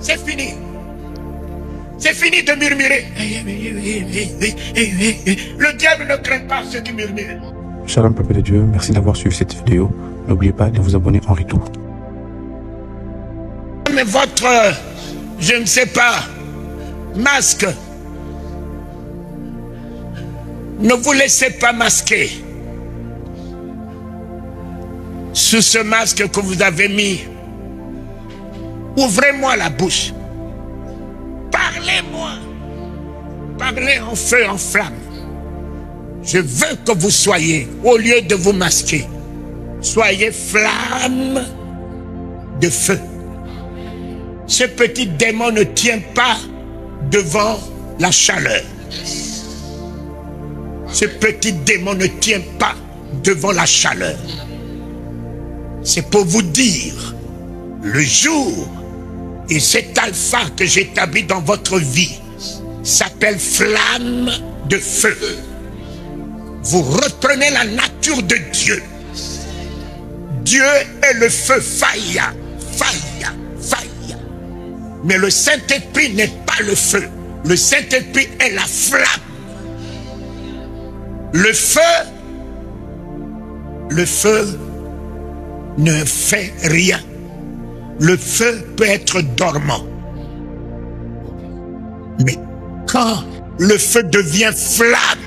C'est fini. C'est fini de murmurer. Le diable ne craint pas ceux qui murmurent. Shalom peuple de Dieu, merci d'avoir suivi cette vidéo. N'oubliez pas de vous abonner en retour. Mais votre, je ne sais pas, masque, ne vous laissez pas masquer. Sous ce masque que vous avez mis, ouvrez-moi la bouche. Parlez-moi. Parlez en feu, en flamme. Je veux que vous soyez, au lieu de vous masquer, soyez flamme de feu. Ce petit démon ne tient pas devant la chaleur. Ce petit démon ne tient pas devant la chaleur. C'est pour vous dire, le jour et cet alpha que j'établis dans votre vie s'appelle flamme de feu. Vous reprenez la nature de Dieu. Dieu est le feu, faya, faya, faya. Mais le Saint-Esprit n'est pas le feu. Le Saint-Esprit est la flamme. Le feu ne fait rien. Le feu peut être dormant. Mais quand le feu devient flamme,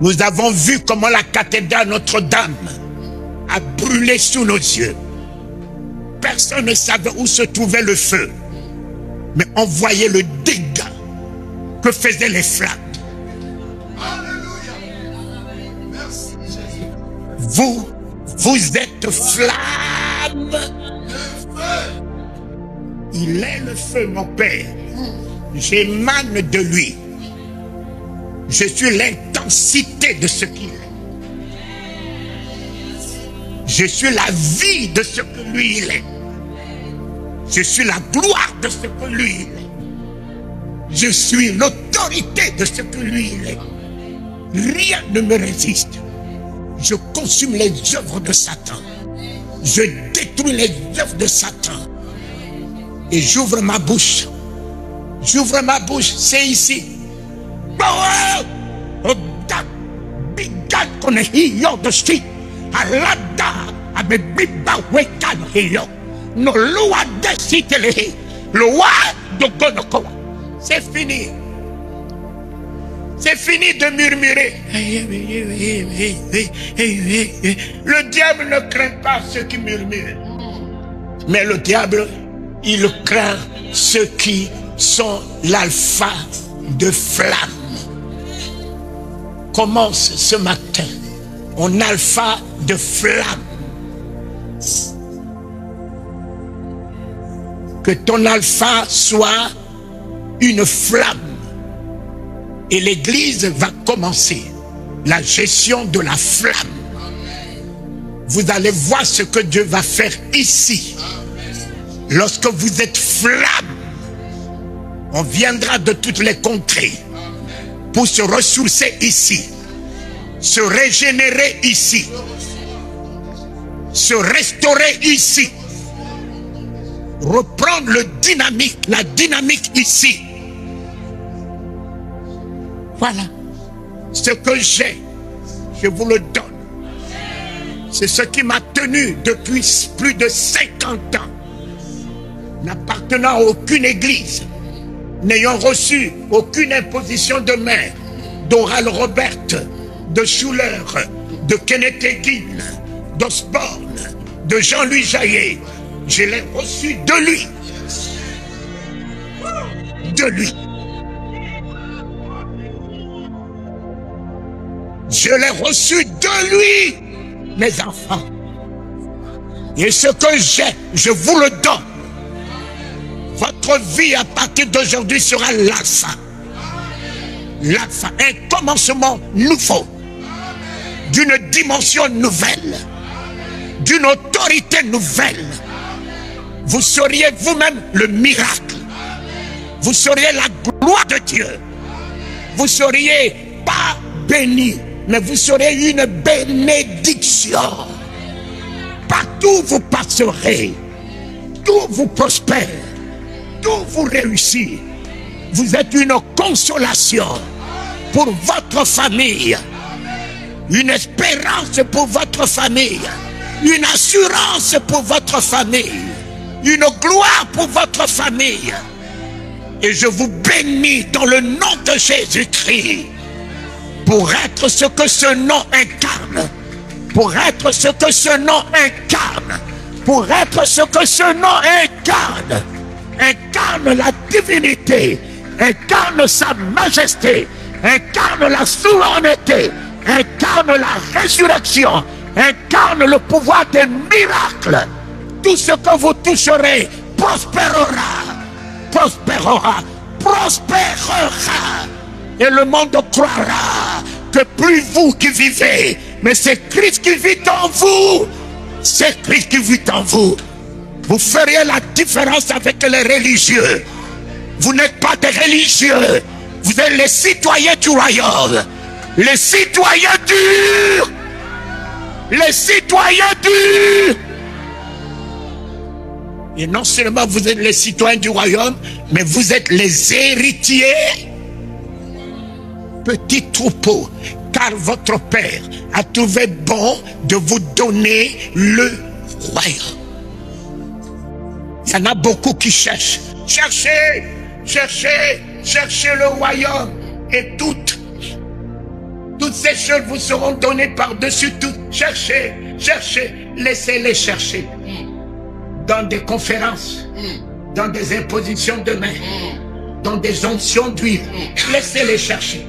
nous avons vu comment la cathédrale Notre-Dame a brûlé sous nos yeux. Personne ne savait où se trouvait le feu. Mais on voyait le dégât que faisaient les flammes. Vous êtes flamme. Il est le feu, mon Père. J'émane de lui. Je suis l'intensité de ce qu'il est. Je suis la vie de ce que lui il est. Je suis la gloire de ce que lui il est. Je suis l'autorité de ce que lui il est. Rien ne me résiste. Je consume les œuvres de Satan. Je détruis les œuvres de Satan. Et j'ouvre ma bouche. J'ouvre ma bouche, c'est ici. C'est fini. C'est fini de murmurer. Le diable ne craint pas ceux qui murmurent. Mais le diable, il craint ceux qui sont l'alpha de flamme. Commence ce matin en alpha de flamme. Que ton alpha soit une flamme. Et l'église va commencer la gestion de la flamme. Vous allez voir ce que Dieu va faire ici. Lorsque vous êtes flamme, on viendra de toutes les contrées pour se ressourcer ici, se régénérer ici, se restaurer ici, reprendre la dynamique ici. Voilà ce que j'ai, je vous le donne. C'est ce qui m'a tenu depuis plus de 50 ans, n'appartenant à aucune église, n'ayant reçu aucune imposition de main d'Oral Robert, de Schuller, de Kenneth Hagin, d'Osborne, de Jean-Louis Jaillet. Je l'ai reçu de lui. De lui. Je l'ai reçu de lui, mes enfants. Et ce que j'ai, je vous le donne. Votre vie à partir d'aujourd'hui sera l'alpha. L'alpha, un commencement nouveau, d'une dimension nouvelle, d'une autorité nouvelle. Vous seriez vous-même le miracle. Vous seriez la gloire de Dieu. Vous seriez pas béni, mais vous serez une bénédiction. tout vous passerez, tout vous prospère, tout vous réussit. Vous êtes une consolation pour votre famille, une espérance pour votre famille, une assurance pour votre famille, une gloire pour votre famille. Et je vous bénis dans le nom de Jésus-Christ pour être ce que ce nom incarne, pour être ce que ce nom incarne, pour être ce que ce nom incarne. Incarne la divinité, incarne sa majesté, incarne la souveraineté, incarne la résurrection, incarne le pouvoir des miracles. Tout ce que vous toucherez prospérera, prospérera, prospérera. Et le monde croira que plus vous qui vivez, mais c'est Christ qui vit en vous. C'est Christ qui vit en vous. Vous feriez la différence avec les religieux. Vous n'êtes pas des religieux. Vous êtes les citoyens du royaume. Les citoyens durs. Les citoyens durs. Et non seulement vous êtes les citoyens du royaume, mais vous êtes les héritiers. Petit troupeau, car votre Père a trouvé bon de vous donner le royaume. Il y en a beaucoup qui cherchent. Cherchez, cherchez, cherchez le royaume. Et toutes ces choses vous seront données par-dessus tout. Cherchez, cherchez, laissez-les chercher. Dans des conférences, dans des impositions de main, dans des onctions d'huile. Laissez-les chercher.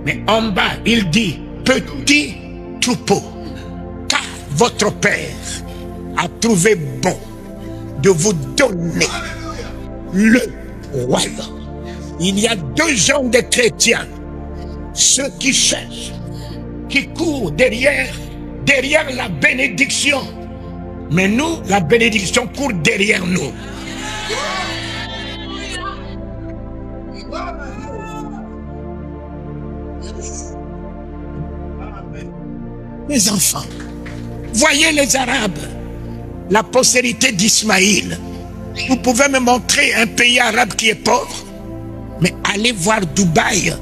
Mais en bas, il dit, petit troupeau, car votre Père a trouvé bon de vous donner le royaume. Il y a deux genres de chrétiens. Ceux qui cherchent, qui courent derrière la bénédiction. Mais nous, la bénédiction court derrière nous. Mes enfants, voyez les Arabes, la postérité d'Ismaïl. Vous pouvez me montrer un pays arabe qui est pauvre, mais allez voir Dubaï.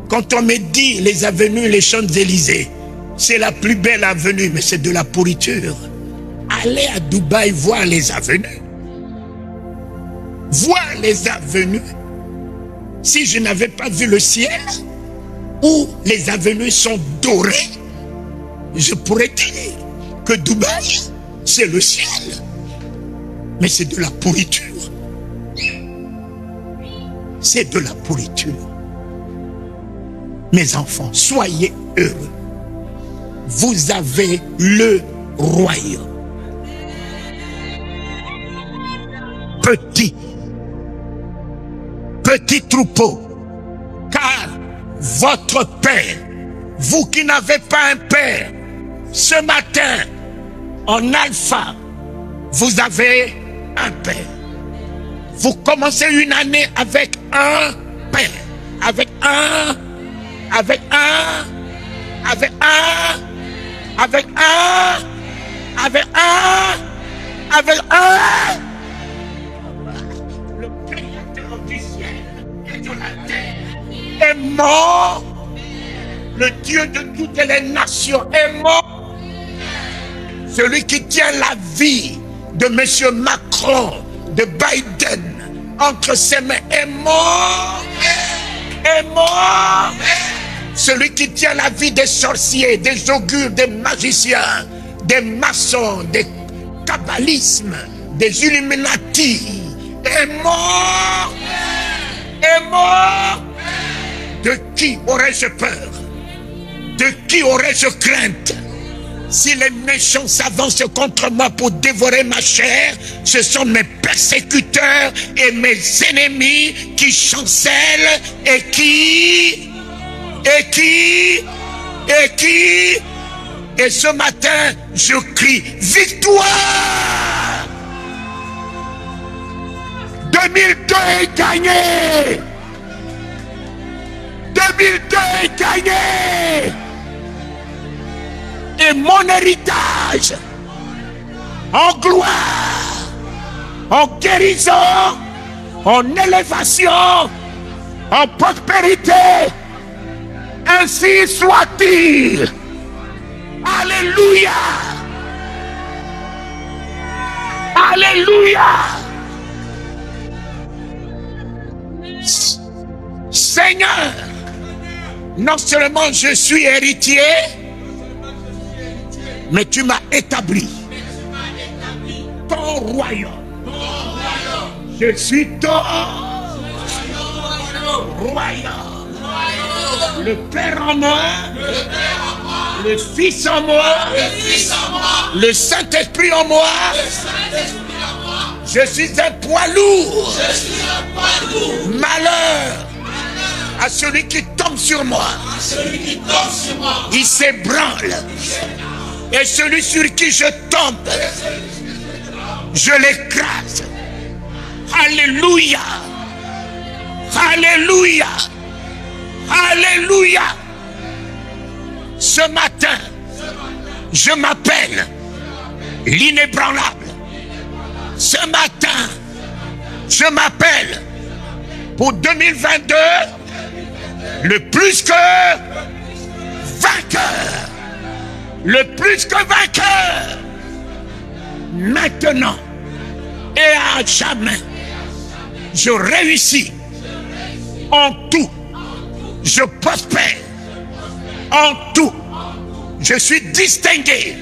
Quand on me dit les avenues, les Champs-Élysées, c'est la plus belle avenue, mais c'est de la pourriture. Allez à Dubaï voir les avenues. Voir les avenues. Si je n'avais pas vu le ciel, où les avenues sont dorées, je pourrais dire que Dubaï, c'est le ciel. Mais c'est de la pourriture. C'est de la pourriture. Mes enfants, soyez heureux. Vous avez le royaume. Petit troupeau, car votre Père, vous qui n'avez pas un Père, ce matin, en alpha, vous avez un Père. Vous commencez une année avec un Père, avec un, avec un, avec un, avec un, avec un, avec un. Le Créateur du ciel et de la terre est mort. Le Dieu de toutes les nations est mort. Celui qui tient la vie de M. Macron, de Biden, entre ses mains est mort. Est mort. Celui qui tient la vie des sorciers, des augures, des magiciens, des maçons, des kabbalismes, des Illuminati, est mort. Est mort. De qui aurais-je peur? De qui aurais-je crainte? Si les méchants s'avancent contre moi pour dévorer ma chair, ce sont mes persécuteurs et mes ennemis qui chancellent et qui... Et ce matin, je crie victoire! 2002 est gagné! 2002 est gagné! Et mon héritage en gloire, en guérison, en élévation, en prospérité. Ainsi soit-il. Alléluia. Alléluia. Seigneur, non seulement je suis héritier, mais tu m'as établi ton royaume. Je suis ton royaume. Le Père en moi, le Fils en moi, le Saint-Esprit en moi. Je suis un poids lourd. Malheur à celui qui tombe sur moi. Il s'ébranle. Et celui sur qui je tombe, je l'écrase. Alléluia. Alléluia. Alléluia. Ce matin, je m'appelle l'inébranlable. Ce matin, je m'appelle pour 2022 le plus que vainqueur. Le plus que vainqueur. Maintenant et à jamais, je réussis en tout. Je prospère en tout. Je suis distingué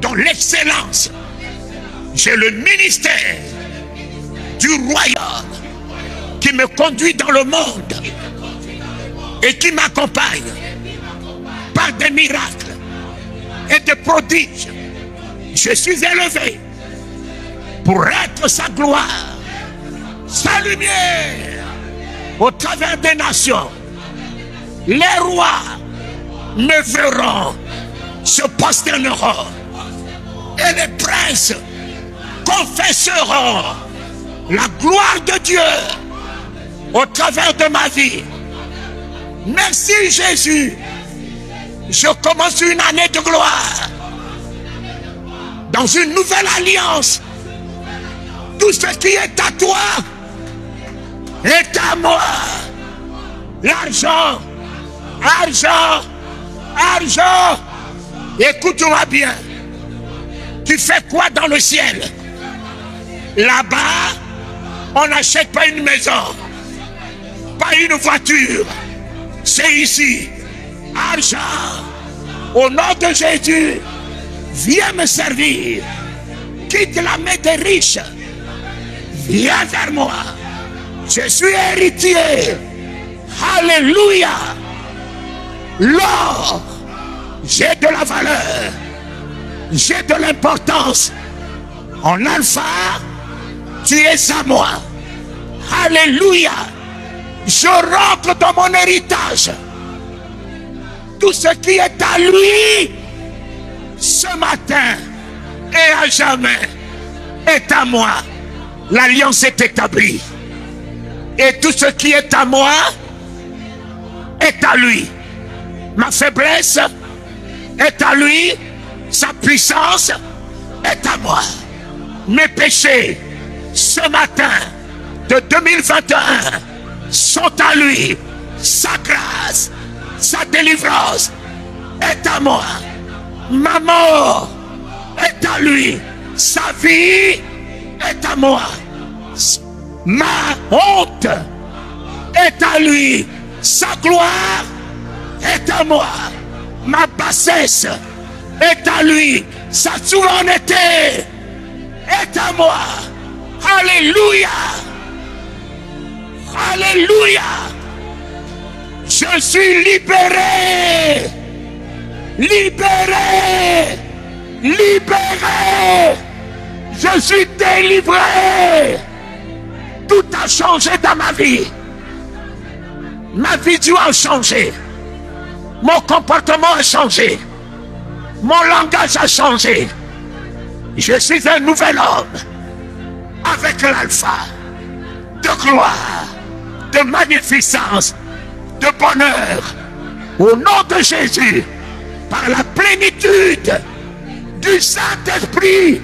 dans l'excellence. J'ai le ministère du royaume qui me conduit dans le monde et qui m'accompagne par des miracles et des prodiges. Je suis élevé pour être sa gloire, sa lumière au travers des nations. Les rois me verront, se prosterneront, et les princes confesseront la gloire de Dieu au travers de ma vie. Merci Jésus. Je commence une année de gloire dans une nouvelle alliance. Tout ce qui est à toi est à moi. L'argent, argent, argent. Écoute-moi bien. Tu fais quoi dans le ciel? Là-bas, on n'achète pas une maison, pas une voiture. C'est ici. Argent. Au nom de Jésus, viens me servir. Quitte la main des riches. Viens vers moi. Je suis héritier. Alléluia. L'or, j'ai de la valeur. J'ai de l'importance. En alpha, tu es à moi. Alléluia. Je rentre dans mon héritage. Tout ce qui est à lui, ce matin et à jamais, est à moi. L'alliance est établie. Et tout ce qui est à moi est à lui. Ma faiblesse est à lui. Sa puissance est à moi. Mes péchés, ce matin de 2021, sont à lui. Sa grâce, sa délivrance est à moi. Ma mort est à lui. Sa vie est à moi. Ma honte est à lui. Sa gloire est à moi. Ma bassesse est à lui. Sa souveraineté est à moi. Alléluia. Alléluia. Je suis libéré. Libéré. Libéré. Je suis délivré. Tout a changé dans ma vie. Ma vision a changé. Mon comportement a changé. Mon langage a changé. Je suis un nouvel homme. Avec l'alpha. De gloire. De magnificence. De bonheur. Au nom de Jésus. Par la plénitude du Saint-Esprit.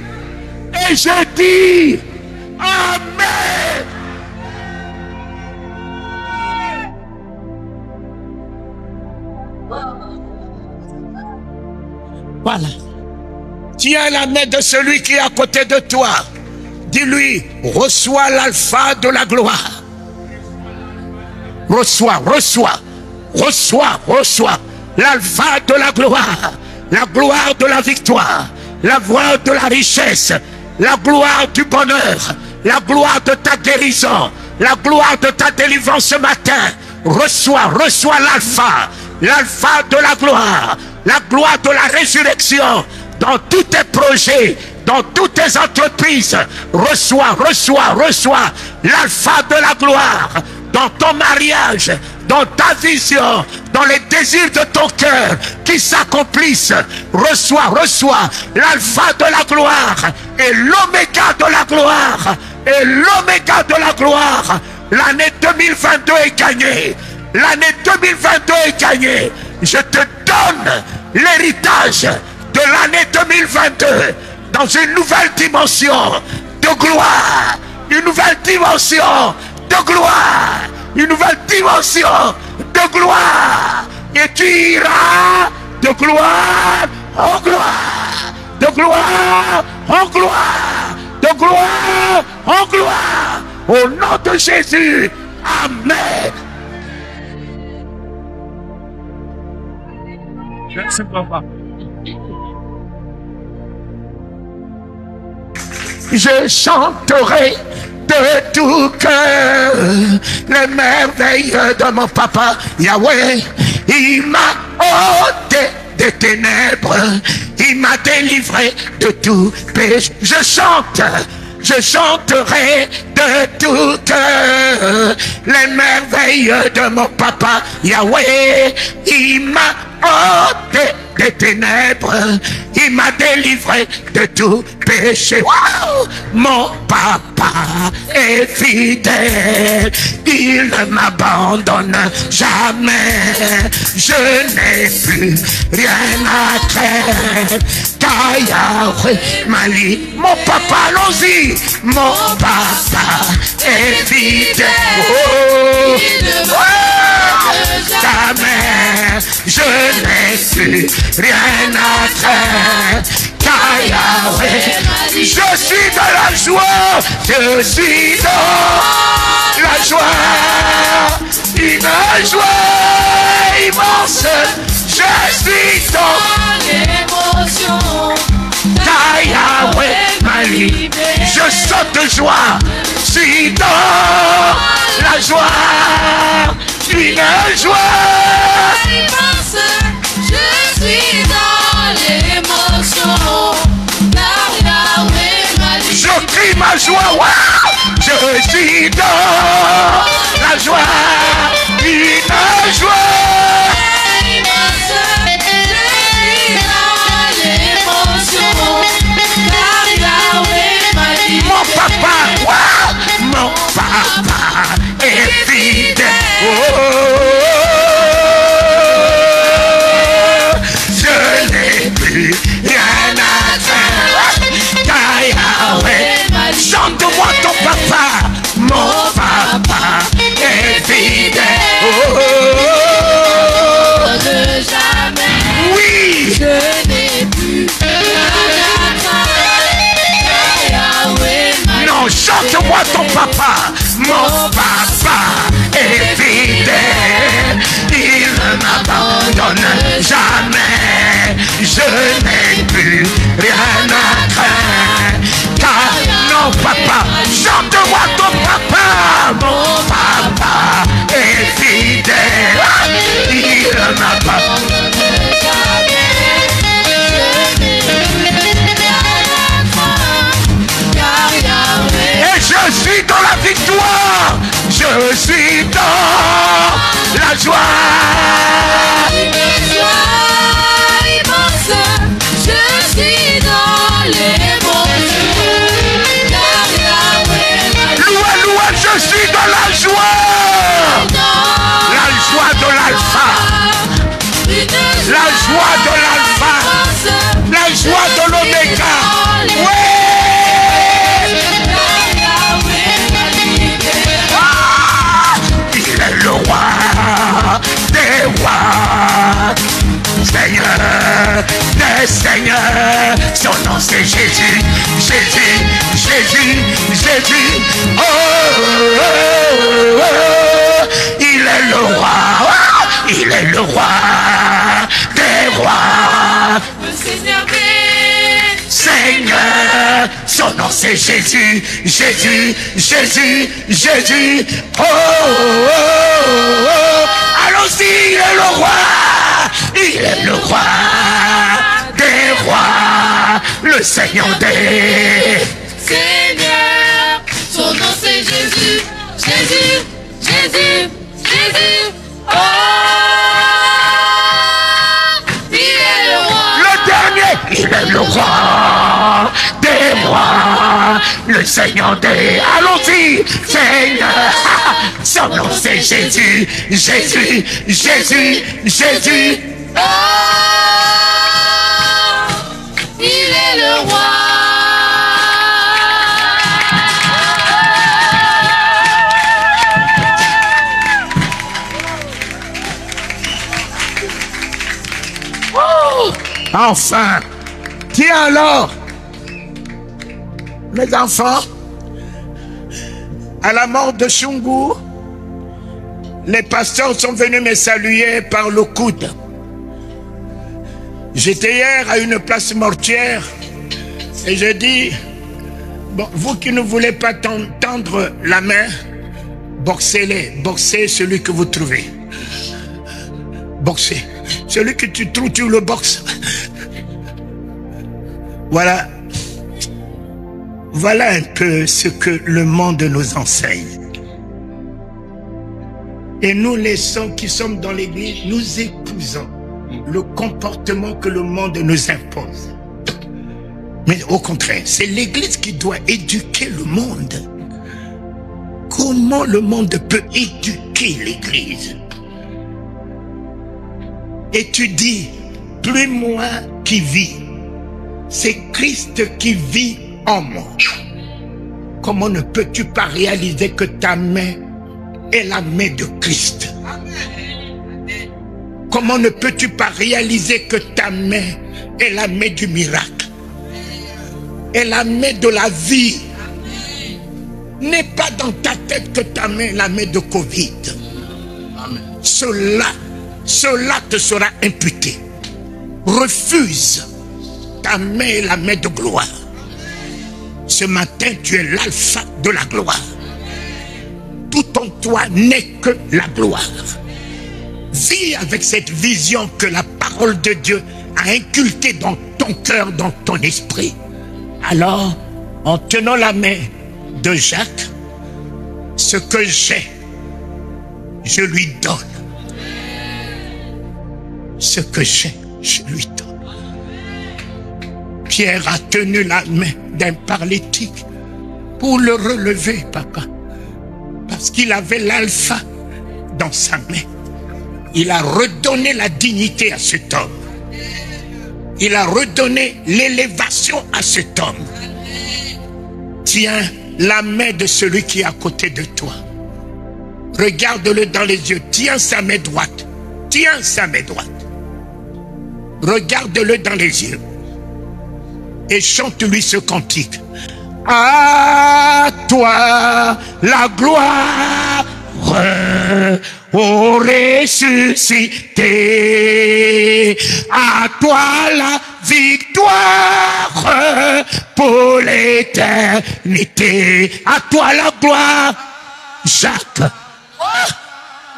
Et je dis Amen. Voilà. Tiens la main de celui qui est à côté de toi. Dis-lui, reçois l'alpha de la gloire. Reçois, reçois, reçois, reçois l'alpha de la gloire de la victoire, la gloire de la richesse, la gloire du bonheur, la gloire de ta guérison, la gloire de ta délivrance ce matin. Reçois, reçois l'alpha de la gloire de la résurrection dans tous tes projets, dans toutes tes entreprises. Reçois, reçois, reçois l'alpha de la gloire dans ton mariage, dans ta vision, dans les désirs de ton cœur qui s'accomplissent. Reçois, reçois l'alpha de la gloire et l'oméga de la gloire. Et l'oméga de la gloire. L'année 2022 est gagnée. L'année 2022 est gagnée. Je te donne l'héritage de l'année 2022 dans une nouvelle dimension de gloire. Une nouvelle dimension de gloire, une nouvelle dimension de gloire, et tu iras de gloire en gloire, de gloire en gloire, de gloire en gloire, au nom de Jésus, amen. Merci papa. Je chanterai de tout cœur les merveilles de mon papa Yahweh. Il m'a ôté des ténèbres, il m'a délivré de tout péché. Je chanterai de tout cœur les merveilles de mon papa Yahweh. Il m'a ôté des ténèbres, il m'a délivré de tout péché. Wow! Mon papa est fidèle, il ne m'abandonne jamais. Je n'ai plus rien à craindre, car Yahweh m'a dit. Mon papa, allons-y. Mon papa est fidèle, oh, jamais. Je n'ai plus rien à craindre, car Yahweh. Je suis dans la joie, je suis dans la joie, une joie immense. Je suis dans l'émotion, car Yahweh m'a libéré. Je saute de joie, je suis dans la joie, une joie immense. Je suis dans l'émotion, car Yahweh m'a libéré. Je crie ma joie, wow! Je suis dans la joie, une joie immense. Je suis dans l'émotion, car Yahweh m'a libéré. Mon papa, wow! Mon papa est fidèle. Oh, je n'ai plus rien à faire, car Yahweh. Chante-moi ton papa. Mon papa est fidèle. Oh, de jamais. Oui. Je n'ai plus rien à faire, car Yahweh. Non, chante-moi ton papa. Mon papa est fidèle, il ne m'abandonne jamais. Je n'ai plus rien à craindre, car non papa, chante-moi ton papa. Mon papa est fidèle, il ne m'abandonne jamais. Je n'ai plus rien à craindre, car Yahweh. Et je suis dans la victoire, je suis dans la joie. Une joie immense, Il est le roi des rois, Seigneur des seigneurs. Son nom c'est Jésus, Jésus, Jésus, Jésus. Oh, oh, oh, oh. Il est le roi, il est le roi des rois. Le Seigneur des Seigneur, son nom c'est Jésus, Jésus, Jésus, Jésus. Oh, oh, oh, oh. Allons-y, il est le roi, il est le roi des rois, le Seigneur des Seigneurs. Son nom c'est Jésus, Jésus, Jésus, Jésus. Oh, il est le roi. Le dernier, il est le roi des rois, le Seigneur des... Allons-y, Seigneur, son nom c'est Jésus, Jésus, Jésus, Jésus. Oh, il est le roi. Enfin, tiens alors, mes enfants, à la mort de Shungu, les pasteurs sont venus me saluer par le coude. J'étais hier à une place mortuaire et je dis, bon, vous qui ne voulez pas tendre la main, boxez-les, boxez celui que vous trouvez. Boxez. Celui que tu trouves, tu le boxes. Voilà. Voilà un peu ce que le monde nous enseigne. Et nous, les saints qui sommes dans l'église, nous épousons le comportement que le monde nous impose. Mais au contraire, c'est l'église qui doit éduquer le monde. Comment le monde peut éduquer l'église? Et tu dis, plus moi qui vis, c'est Christ qui vit en moi. Comment ne peux-tu pas réaliser que ta main est la main de Christ? Comment ne peux-tu pas réaliser que ta main est la main du miracle? Est la main de la vie? N'est pas dans ta tête que ta main est la main de Covid. Cela te sera imputé. Refuse. Ta main est la main de gloire. Ce matin, tu es l'alpha de la gloire. Tout en toi n'est que la gloire. Vis avec cette vision que la parole de Dieu a inculquée dans ton cœur, dans ton esprit. Alors, en tenant la main de Jacques, ce que j'ai, je lui donne. Ce que j'ai, je lui donne. Pierre a tenu la main d'un paralytique pour le relever, papa. Parce qu'il avait l'alpha dans sa main. Il a redonné la dignité à cet homme. Il a redonné l'élévation à cet homme. Tiens la main de celui qui est à côté de toi. Regarde-le dans les yeux. Tiens sa main droite. Tiens sa main droite. Regarde-le dans les yeux. Et chante-lui ce cantique. À toi la gloire, ô ressuscité. À toi la victoire pour l'éternité. À toi la gloire, Jacques.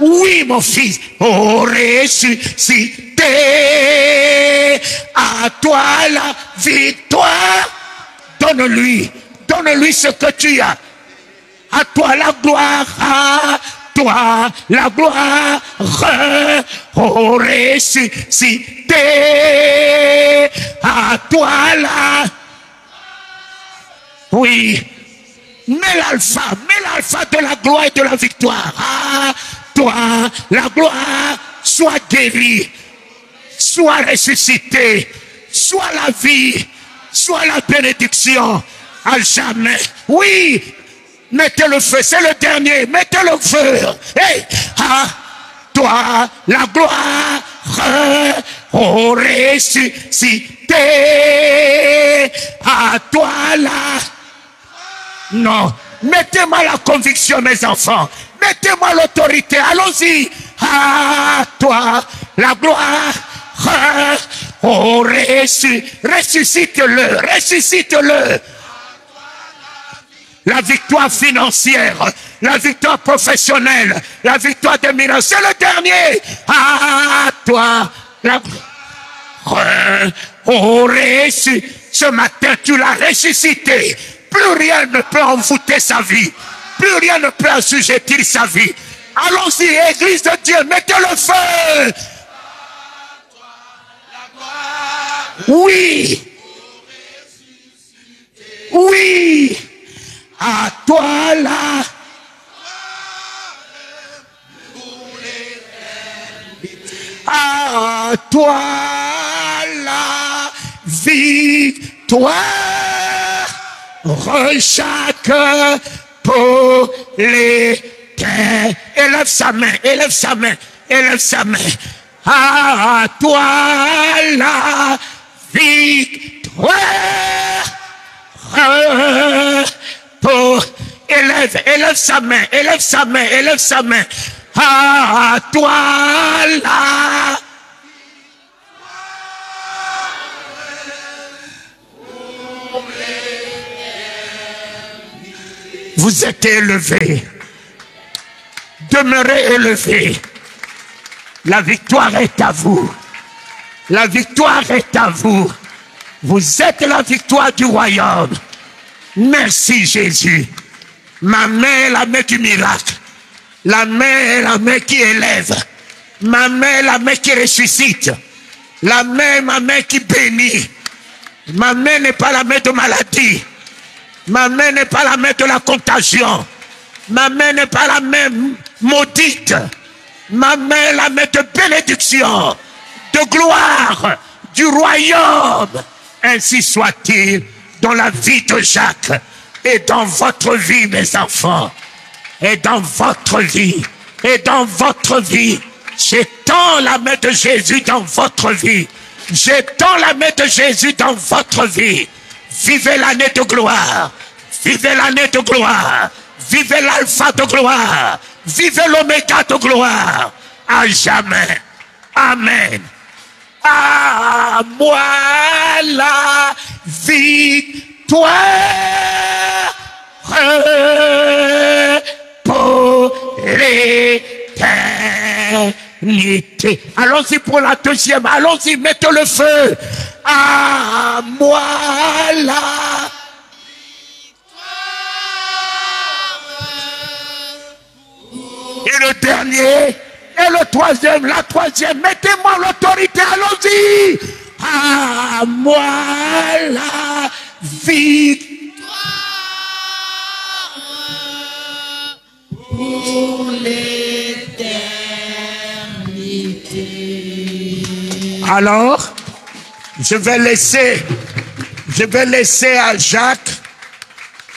Oui, mon fils, ô ressuscité. À toi la victoire. Donne-lui ce que tu as. À toi la gloire, à toi la gloire, ô ressuscité. À toi la... Oui, mets l'alpha de la gloire et de la victoire. À toi la gloire, sois guéri, sois ressuscité, sois la vie, soit la bénédiction à jamais. Oui, mettez le feu, c'est le dernier, mettez le feu. Hey, à toi la gloire, ô ressuscité, à toi la... Non, mettez-moi la conviction, mes enfants, mettez-moi l'autorité, allons-y. À toi la gloire, oh, ressuscite-le, ressuscite-le. La victoire financière, la victoire professionnelle, la victoire des miracles, c'est le dernier. À toi la gloire, oh, ce matin tu l'as ressuscité. Plus rien ne peut envoûter sa vie, plus rien ne peut assujettir sa vie. Allons-y, Église de Dieu, mettez le feu. Oui. Oui. À toi là. À toi la victoire. Chaque pour l'éternel. Élève sa main, élève sa main, élève sa main. À toi la victoire. Élève sa main, élève sa main, élève sa main. À toi la... Vous êtes élevés. Demeurez élevés. La victoire est à vous. La victoire est à vous. Vous êtes la victoire du royaume. Merci Jésus. Ma main est la main du miracle. La main est la main qui élève. Ma main est la main qui ressuscite. La main est ma main qui bénit. Ma main n'est pas la main de maladie. Ma main n'est pas la main de la contagion. Ma main n'est pas la main maudite. Ma main est la main de bénédiction, de gloire, du royaume. Ainsi soit-il dans la vie de Jacques et dans votre vie, mes enfants. Et dans votre vie. Et dans votre vie. J'étends la main de Jésus dans votre vie. J'étends la main de Jésus dans votre vie. Vivez l'année de gloire. Vivez l'année de gloire. Vivez l'alpha de gloire. Vivez l'oméga de gloire. À jamais. Amen. À moi la victoire pour l'éternité. Allons-y pour la deuxième. Allons-y, mettez le feu. À moi la et le dernier, et le troisième, la troisième, mettez-moi l'autorité, allons-y. À moi la victoire pour l'éternité. Alors, je vais laisser à Jacques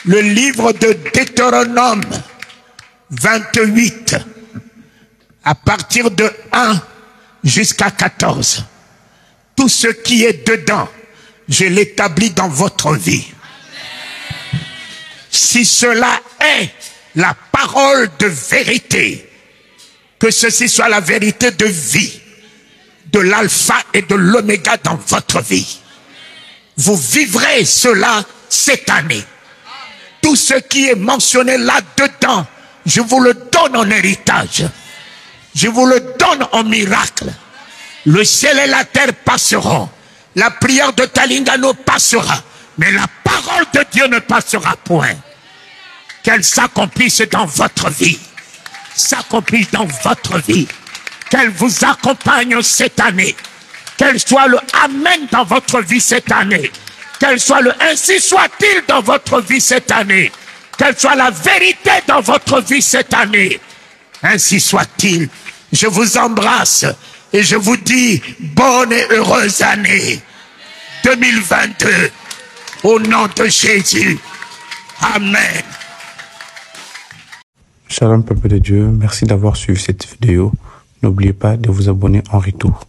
le livre de Deutéronome 28, à partir de 1 jusqu'à 14. Tout ce qui est dedans, je l'établis dans votre vie. Si cela est la parole de vérité, que ceci soit la vérité de vie, de l'alpha et de l'oméga dans votre vie, vous vivrez cela cette année. Tout ce qui est mentionné là-dedans, je vous le donne en héritage. Je vous le donne en miracle. Le ciel et la terre passeront. La prière de Talingano passera. Mais la parole de Dieu ne passera point. Qu'elle s'accomplisse dans votre vie. S'accomplisse dans votre vie. Qu'elle vous accompagne cette année. Qu'elle soit le Amen dans votre vie cette année. Qu'elle soit le ainsi soit-il dans votre vie cette année. Qu'elle soit la vérité dans votre vie cette année. Ainsi soit-il. Je vous embrasse et je vous dis bonne et heureuse année 2022. Au nom de Jésus. Amen. Shalom peuple de Dieu, merci d'avoir suivi cette vidéo. N'oubliez pas de vous abonner en retour.